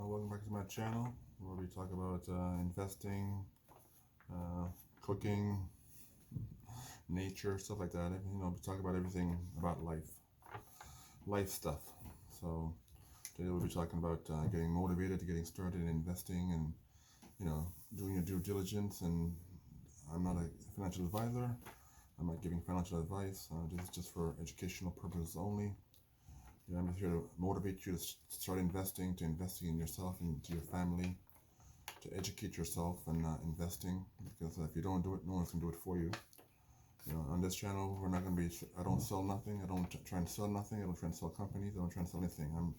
Welcome back to my channel where we talk about investing, cooking, nature, stuff like that. We talk about everything about life stuff. So today we'll be talking about getting motivated, getting started in investing, and doing your due diligence. And I'm not a financial advisor. I'm not giving financial advice. This is just for educational purposes only. I'm just here to motivate you to start investing, to investing in yourself and to your family, to educate yourself and investing. Because if you don't do it, no one's going to do it for you. On this channel, we're not going to be, I don't sell nothing. I don't try and sell nothing. I don't try and sell companies. I don't try and sell anything. I'm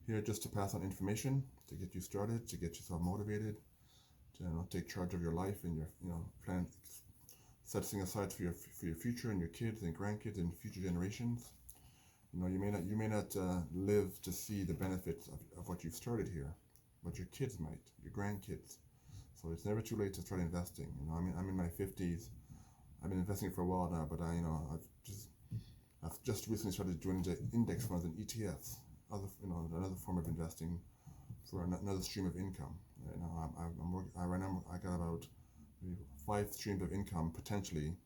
here just to pass on information, to get you started, to get yourself motivated, to take charge of your life and your, plan, set things aside for your future and your kids and grandkids and future generations. You may not live to see the benefits of what you've started here, but your kids might, your grandkids. So it's never too late to start investing. I'm in my 50s. I've been investing for a while now, but I've just recently started doing the index funds and ETFs, another form of investing for another stream of income. Right now I got about 5 streams of income potentially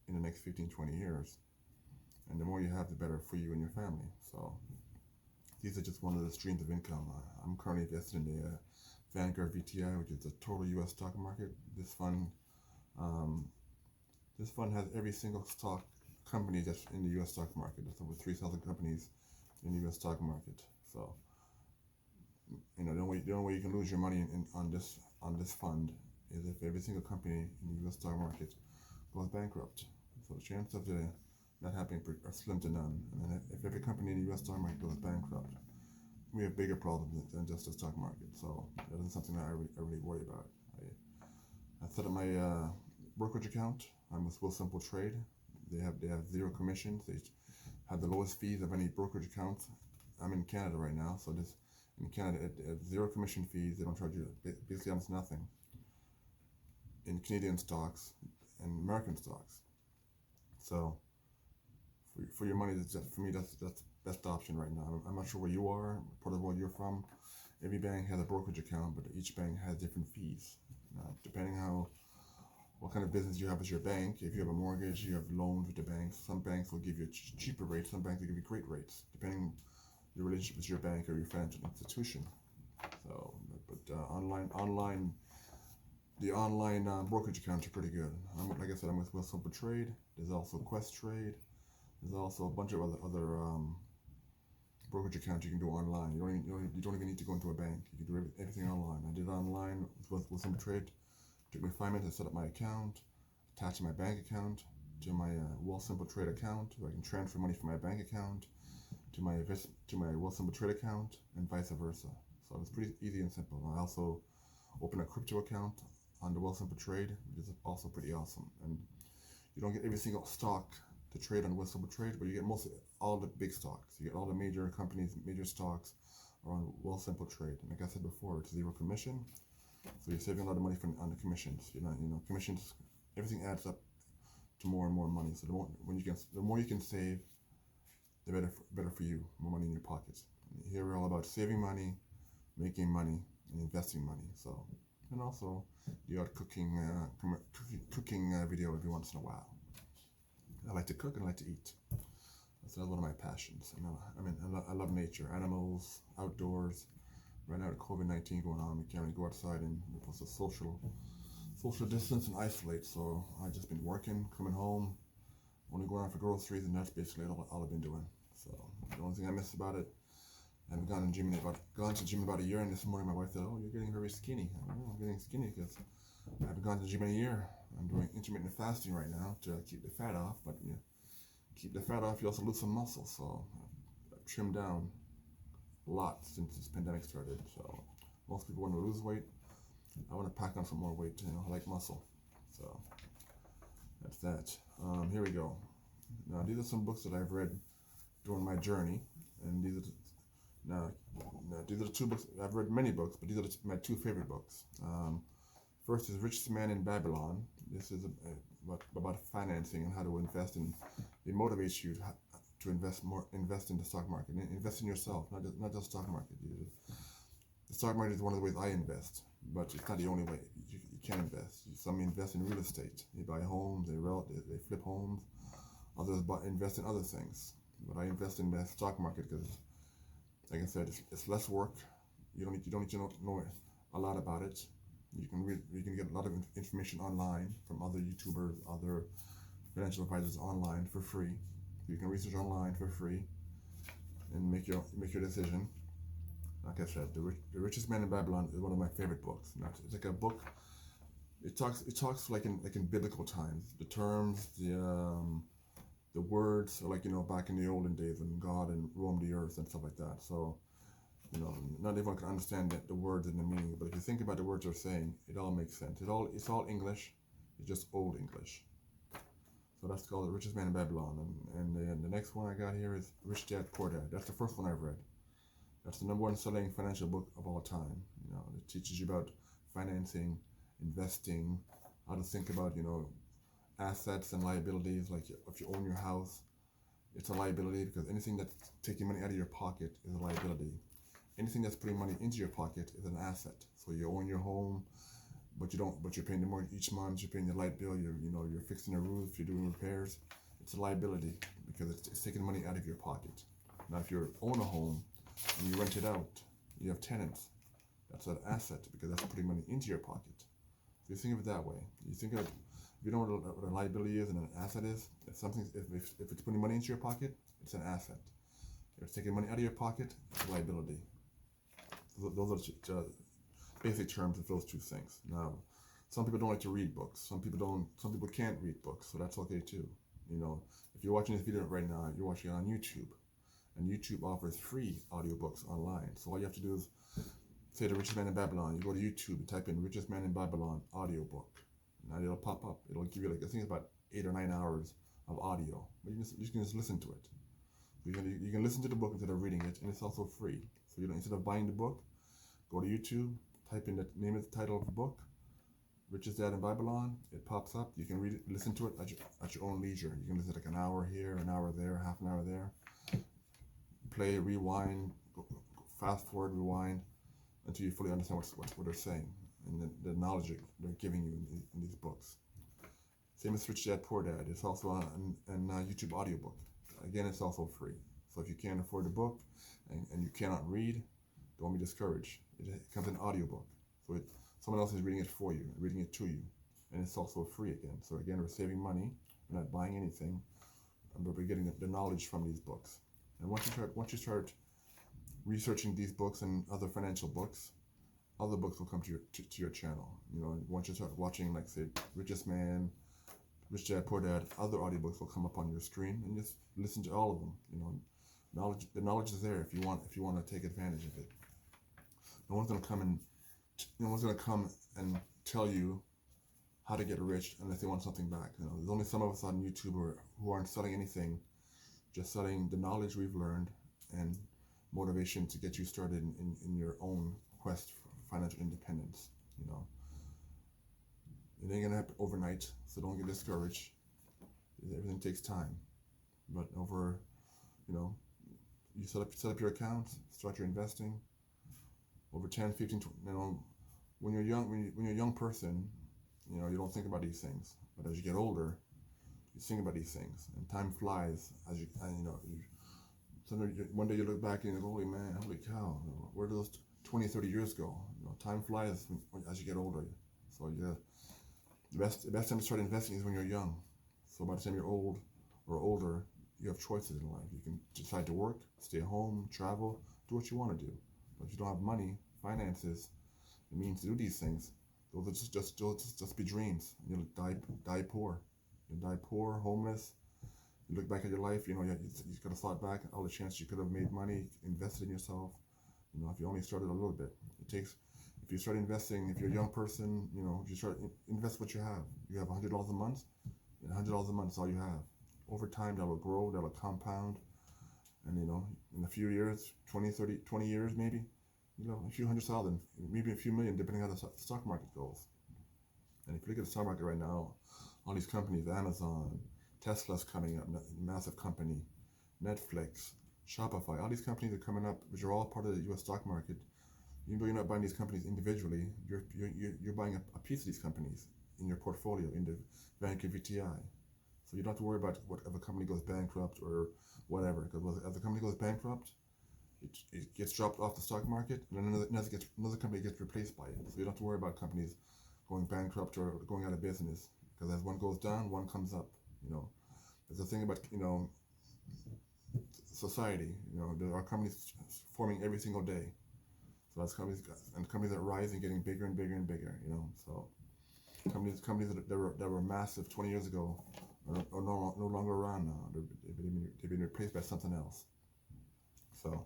in the next 15-20 years. And the more you have, the better for you and your family. So these are just one of the streams of income. I'm currently invested in the Vanguard VTI, which is the total U.S. stock market. This fund has every single stock company that's in the U.S. stock market. There's over 3,000 companies in the U.S. stock market. So the only way you can lose your money on this fund is if every single company in the U.S. stock market goes bankrupt. So the chance of that happening are slim to none. And then if every company in the U.S. stock market goes bankrupt, we have bigger problems than just the stock market. So that isn't something that I really worry about. I set up my brokerage account. I'm with Wealthsimple Trade. They have 0 commissions. They have the lowest fees of any brokerage account. I'm in Canada right now, so in Canada at 0 commission fees. They don't charge you basically almost nothing in Canadian stocks and American stocks. So for your money, for me, that's the best option right now. I'm not sure where you are, part of the world you're from. Every bank has a brokerage account, but each bank has different fees. Depending what kind of business you have with your bank. If you have a mortgage, you have loans with the banks. Some banks will give you cheaper rates. Some banks will give you great rates, depending on your relationship with your bank or your financial institution. So, but the online brokerage accounts are pretty good. Like I said, I'm with Wealthsimple Trade. There's also Quest Trade. There's also a bunch of other brokerage accounts you can do online. You don't even need to go into a bank. You can do everything online. I did it online with Wealthsimple Trade. It took me 5 minutes to set up my account, attach my bank account to my Wealthsimple Trade account, so I can transfer money from my bank account to my Wealthsimple Trade account, and vice versa. So it's pretty easy and simple. I also opened a crypto account on the Wealthsimple Trade, which is also pretty awesome. And you don't get every single stock to trade on Wealthsimple Trade, but you get all the big stocks. You get all the major companies, major stocks are on Wealthsimple Trade. And like I said before, it's 0 commission, so you're saving a lot of money on the commissions. Commissions, everything adds up to more and more money. So the more you can save, the better for you. More money in your pockets. Here we're all about saving money, making money, and investing money. So, and also the odd cooking video every once in a while. I like to cook and I like to eat. That's one of my passions. I love nature, animals, outdoors. Right now, with COVID-19 going on, we can't really go outside and we're supposed to social distance and isolate. So I've just been working, coming home, only going out for groceries, and that's basically all I've been doing. So the only thing I miss about it, I haven't gone to the gym about a year, and this morning my wife said, "Oh, you're getting very skinny." I'm getting skinny because I haven't gone to the gym in a year. I'm doing intermittent fasting right now to keep the fat off, but keep the fat off, you also lose some muscle. So I've trimmed down a lot since this pandemic started. So most people want to lose weight. I want to pack on some more weight. I like muscle. So that's that. Here we go. Now these are some books that I've read during my journey, and these are the 2 books. I've read many books, but these are my 2 favorite books. First is Richest Man in Babylon. This is about financing and how to invest, and it motivates you to invest in the stock market, invest in yourself, not just stock market. The stock market is one of the ways I invest, but it's not the only way you can invest. Some invest in real estate. They buy homes, they flip homes. Others invest in other things. But I invest in the stock market because, like I said, it's less work. You don't need to know a lot about it. You can get a lot of information online from other YouTubers, other financial advisors online for free. You can research online for free and make your decision. Like I said, the Richest Man in Babylon is one of my favorite books. It's like a book. It talks like in biblical times. The terms, the words are like back in the olden days when God and roamed the earth and stuff like that. So not everyone can understand the words and the meaning. But if you think about the words they're saying, it all makes sense. It's all English. It's just old English. So that's called The Richest Man in Babylon. And the next one I got here is Rich Dad Poor Dad. That's the first one I've read. That's the #1 selling financial book of all time. It teaches you about financing, investing, how to think about, assets and liabilities. Like if you own your house, it's a liability because anything that's taking money out of your pocket is a liability. Anything that's putting money into your pocket is an asset. So you own your home, but you're paying the mortgage each month, you're paying your light bill, you're fixing a roof, you're doing repairs. It's a liability because it's taking money out of your pocket. Now if you own a home and you rent it out, you have tenants. That's an asset because that's putting money into your pocket. So you think of it that way. You think of it, if you know what a liability is and an asset is, if it's putting money into your pocket, it's an asset. If it's taking money out of your pocket, it's a liability. Those are the basic terms of those two things. Now, some people don't like to read books. Some people can't read books, so that's okay too. If you're watching this video right now, you're watching it on YouTube. And YouTube offers free audiobooks online. So all you have to do is say The Richest Man in Babylon. You go to YouTube and type in Richest Man in Babylon audiobook. Now it'll pop up. It'll give you I think it's about 8 or 9 hours of audio. But you can just listen to it. You can listen to the book instead of reading it, and it's also free. So instead of buying the book, go to YouTube, type in the name of the title of the book, Richest Dad in Babylon. It pops up. You can read it, listen to it at your own leisure. You can listen to like an hour here, an hour there, half an hour there. Play, rewind, fast forward, rewind, until you fully understand what they're saying and the knowledge they're giving you in these books. Same as Rich Dad Poor Dad. It's also on YouTube audiobook. Again, it's also free. So if you can't afford the book and you cannot read, don't be discouraged. It comes in audiobook. So someone else is reading it for you, reading it to you. And it's also free again. So again, we're saving money. We're not buying anything, but we're getting the knowledge from these books. And once you start researching these books and other financial books, other books will come to your channel. Once you start watching, like say, Richest Man, Rich Dad Poor Dad, other audiobooks will come up on your screen, and just listen to all of them. The knowledge is there if you want to take advantage of it. No one's gonna come and tell you how to get rich unless they want something back. There's only some of us on YouTube who aren't selling anything, just selling the knowledge we've learned and motivation to get you started in your own quest for financial independence. It ain't gonna happen overnight, so don't get discouraged. Everything takes time, but you set up your accounts, start your investing. Over 10, 15, 20, when you're a young person, you don't think about these things. But as you get older, you think about these things, and time flies one day you look back and you go, holy cow, where did those 20, 30 years go? Time flies as you get older. So the best time to start investing is when you're young. So by the time you're old or older, you have choices in life. You can decide to work, stay home, travel, do what you want to do. But if you don't have money, finances, the means to do these things, those will just be dreams. You'll die poor. You'll die poor, homeless. You look back at your life, you could have thought back all the chances you could have made money, invested in yourself. If you only started a little bit. If you start investing, if you're a young person, if you start invest what you have. You have $100 a month, and $100 a month is all you have. Over time, that will grow, that will compound, and in a few years, 20 years maybe, a few $100,000, maybe a few million, depending on how the stock market goes. And if you look at the stock market right now, all these companies, Amazon, Tesla's coming up, massive company, Netflix, Shopify, all these companies are coming up, which are all part of the U.S. stock market. Even though you're not buying these companies individually, you're buying a piece of these companies in your portfolio in the Vanke VTI. So you don't have to worry about what if a company goes bankrupt or whatever. Because if a company goes bankrupt, it gets dropped off the stock market, and then another company gets replaced by it. So you don't have to worry about companies going bankrupt or going out of business. Because as one goes down, one comes up. You know, there's a thing about society. You know, there are companies forming every single day. So that's companies that rise and getting bigger and bigger and bigger. You know, so companies that were massive 20 years ago are no longer around now. They've been replaced by something else. So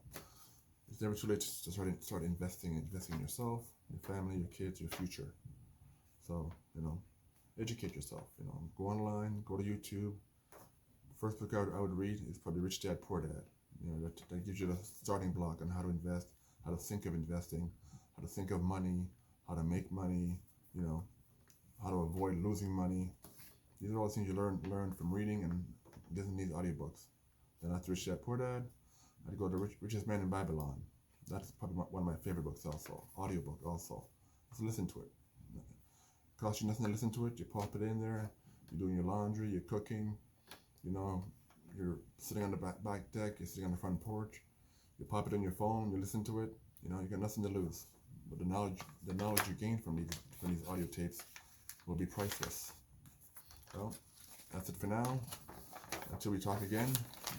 it's never too late to start investing in yourself, your family, your kids, your future. So educate yourself. Go online, go to YouTube. First book I would read is probably Rich Dad Poor Dad. That gives you the starting block on how to invest, how to think of investing, how to think of money, how to make money. How to avoid losing money. These are all things you learn from reading and listening to these audiobooks. Then after Rich Dad Poor Dad, I'd go to Richest Man in Babylon. That's probably one of my favorite books also. Audiobook also. Just listen to it. It costs you nothing to listen to it. You pop it in there. You're doing your laundry. You're cooking. You're sitting on the back deck. You're sitting on the front porch. You pop it in your phone. You listen to it. You got nothing to lose. But the knowledge you gain from these audio tapes will be priceless. Well, that's it for now. Until we talk again,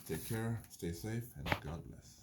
take care, stay safe, and God bless.